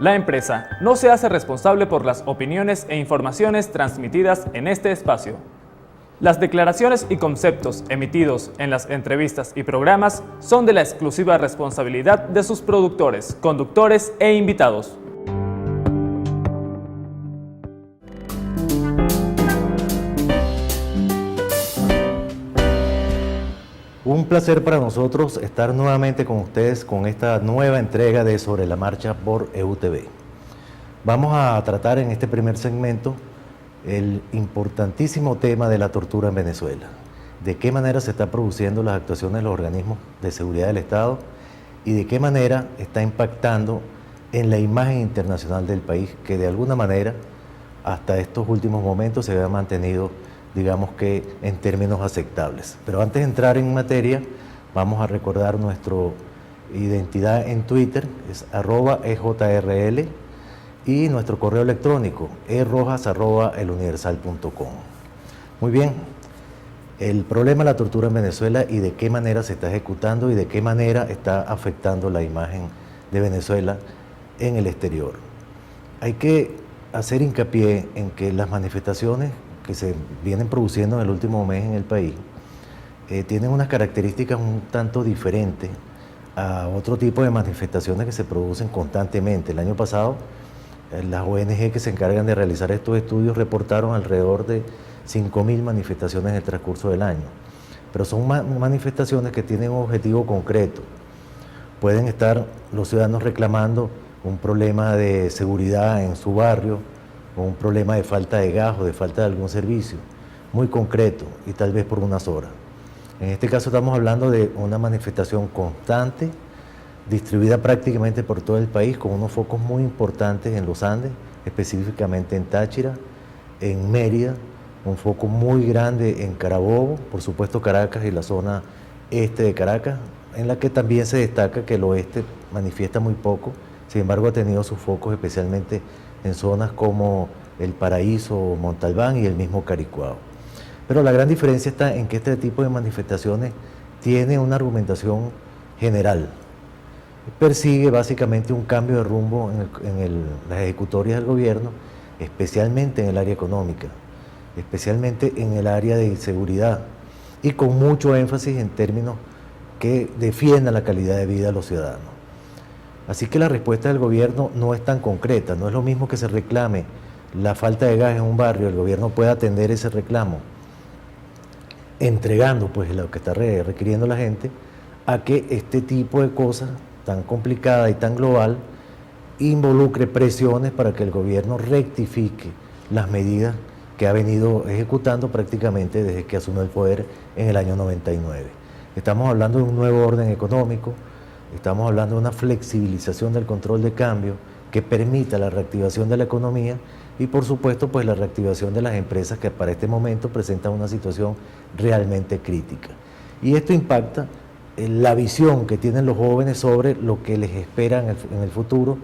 La empresa no se hace responsable por las opiniones e informaciones transmitidas en este espacio. Las declaraciones y conceptos emitidos en las entrevistas y programas son de la exclusiva responsabilidad de sus productores, conductores e invitados. Un placer para nosotros estar nuevamente con ustedes con esta nueva entrega de Sobre la Marcha por EUTV. Vamos a tratar en este primer segmento el importantísimo tema de la tortura en Venezuela. De qué manera se están produciendo las actuaciones de los organismos de seguridad del Estado y de qué manera está impactando en la imagen internacional del país, que de alguna manera hasta estos últimos momentos se había mantenido, digamos que en términos aceptables. Pero antes de entrar en materia, vamos a recordar nuestra identidad en Twitter, es @ejrl, y nuestro correo electrónico, erojas@eluniversal.com. Muy bien, el problema de la tortura en Venezuela y de qué manera se está ejecutando y de qué manera está afectando la imagen de Venezuela en el exterior. Hay que hacer hincapié en que las manifestaciones que se vienen produciendo en el último mes en el país tienen unas características un tanto diferentes a otro tipo de manifestaciones que se producen constantemente. El año pasado, las ONG que se encargan de realizar estos estudios reportaron alrededor de 5.000 manifestaciones en el transcurso del año. Pero son manifestaciones que tienen un objetivo concreto. Pueden estar los ciudadanos reclamando un problema de seguridad en su barrio, o un problema de falta de gas o de falta de algún servicio, muy concreto y tal vez por unas horas. En este caso estamos hablando de una manifestación constante, distribuida prácticamente por todo el país, con unos focos muy importantes en los Andes, específicamente en Táchira, en Mérida, un foco muy grande en Carabobo, por supuesto Caracas y la zona este de Caracas, en la que también se destaca que el oeste manifiesta muy poco, sin embargo ha tenido sus focos especialmente en zonas como El Paraíso, Montalbán y el mismo Caricuao. Pero la gran diferencia está en que este tipo de manifestaciones tiene una argumentación general. Persigue básicamente un cambio de rumbo en las ejecutorias del gobierno, especialmente en el área económica, especialmente en el área de seguridad y con mucho énfasis en términos que defiendan la calidad de vida de los ciudadanos. Así que la respuesta del gobierno no es tan concreta, no es lo mismo que se reclame la falta de gas en un barrio, el gobierno puede atender ese reclamo entregando pues lo que está requiriendo la gente, a que este tipo de cosas tan complicada y tan global involucre presiones para que el gobierno rectifique las medidas que ha venido ejecutando prácticamente desde que asumió el poder en el año 99. Estamos hablando de un nuevo orden económico, estamos hablando de una flexibilización del control de cambio que permita la reactivación de la economía y por supuesto pues la reactivación de las empresas que para este momento presentan una situación realmente crítica. Y esto impacta la visión que tienen los jóvenes sobre lo que les espera en el futuro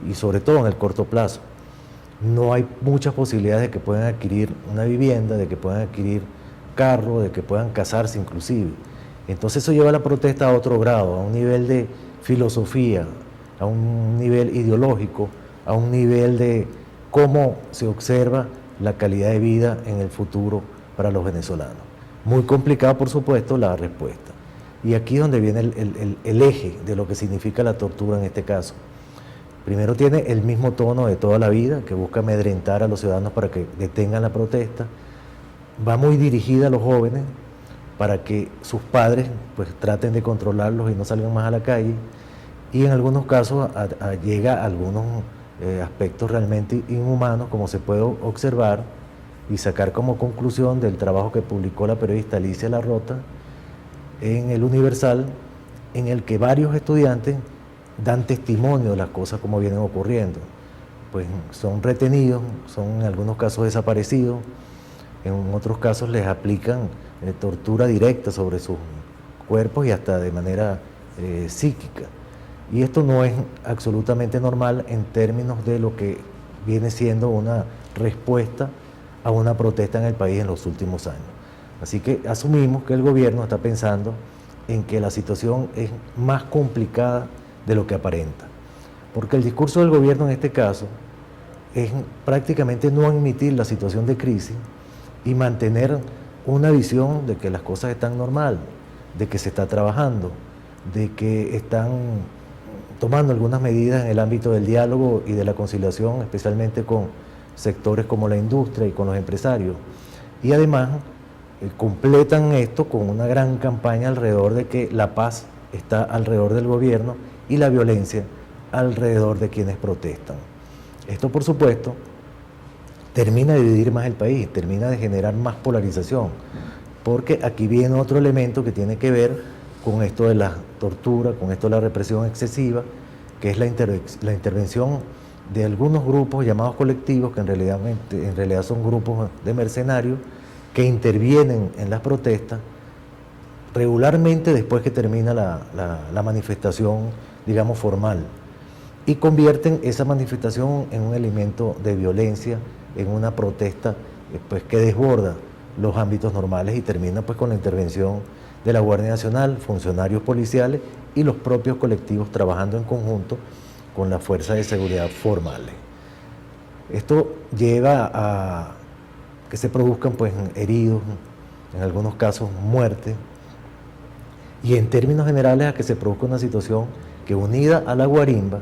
y sobre todo en el corto plazo. No hay muchas posibilidades de que puedan adquirir una vivienda, de que puedan adquirir carro, de que puedan casarse inclusive. Entonces eso lleva a la protesta a otro grado, a un nivel de filosofía, a un nivel ideológico, a un nivel de cómo se observa la calidad de vida en el futuro para los venezolanos. Muy complicada, por supuesto, la respuesta. Y aquí es donde viene el eje de lo que significa la tortura en este caso. Primero tiene el mismo tono de toda la vida, que busca amedrentar a los ciudadanos para que detengan la protesta. Va muy dirigida a los jóvenes para que sus padres pues traten de controlarlos y no salgan más a la calle. Y en algunos casos llega a algunos aspectos realmente inhumanos, como se puede observar y sacar como conclusión del trabajo que publicó la periodista Alicia Larrota en El Universal, en el que varios estudiantes dan testimonio de las cosas como vienen ocurriendo. Pues son retenidos, son en algunos casos desaparecidos, en otros casos les aplican tortura directa sobre sus cuerpos y hasta de manera psíquica. Y esto no es absolutamente normal en términos de lo que viene siendo una respuesta a una protesta en el país en los últimos años. Así que asumimos que el gobierno está pensando en que la situación es más complicada de lo que aparenta. Porque el discurso del gobierno en este caso es prácticamente no admitir la situación de crisis y mantener una visión de que las cosas están normal, de que se está trabajando, de que están tomando algunas medidas en el ámbito del diálogo y de la conciliación, especialmente con sectores como la industria y con los empresarios. Y además completan esto con una gran campaña alrededor de que la paz está alrededor del gobierno y la violencia alrededor de quienes protestan. Esto, por supuesto, termina de dividir más el país, termina de generar más polarización, porque aquí viene otro elemento que tiene que ver con esto de la tortura, con esto de la represión excesiva, que es la intervención de algunos grupos llamados colectivos, que en realidad son grupos de mercenarios, que intervienen en las protestas regularmente después que termina la manifestación, digamos, formal, y convierten esa manifestación en un elemento de violencia, en una protesta pues, que desborda los ámbitos normales y termina pues, con la intervención de la Guardia Nacional, funcionarios policiales y los propios colectivos trabajando en conjunto con las fuerzas de seguridad formales. Esto lleva a que se produzcan pues, heridos, en algunos casos muertes, y en términos generales a que se produzca una situación que, unida a la guarimba,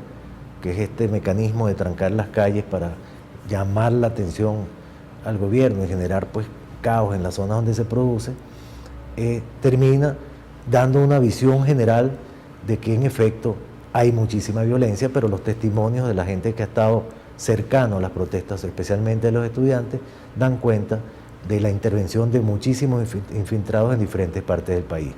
que es este mecanismo de trancar las calles para llamar la atención al gobierno y generar pues, caos en las zonas donde se produce, termina dando una visión general de que en efecto hay muchísima violencia, pero los testimonios de la gente que ha estado cercano a las protestas, especialmente de los estudiantes, dan cuenta de la intervención de muchísimos infiltrados en diferentes partes del país.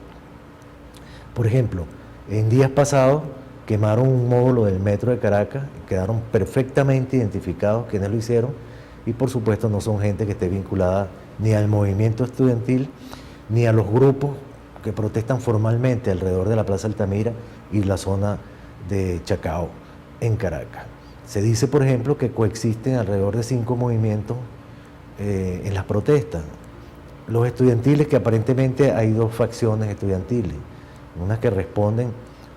Por ejemplo, en días pasados quemaron un módulo del metro de Caracas, quedaron perfectamente identificados quienes lo hicieron y por supuesto no son gente que esté vinculada ni al movimiento estudiantil ni a los grupos que protestan formalmente alrededor de la Plaza Altamira y la zona de Chacao en Caracas. Se dice, por ejemplo, que coexisten alrededor de 5 movimientos en las protestas. Los estudiantiles, que aparentemente hay 2 facciones estudiantiles, unas que responden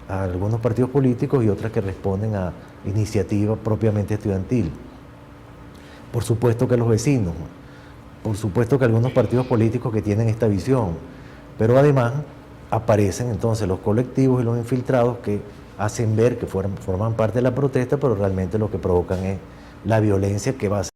a algunos partidos políticos y otras que responden a iniciativa propiamente estudiantil. Por supuesto que los vecinos, por supuesto que algunos partidos políticos que tienen esta visión, pero además aparecen entonces los colectivos y los infiltrados que hacen ver que forman parte de la protesta, pero realmente lo que provocan es la violencia que va a ser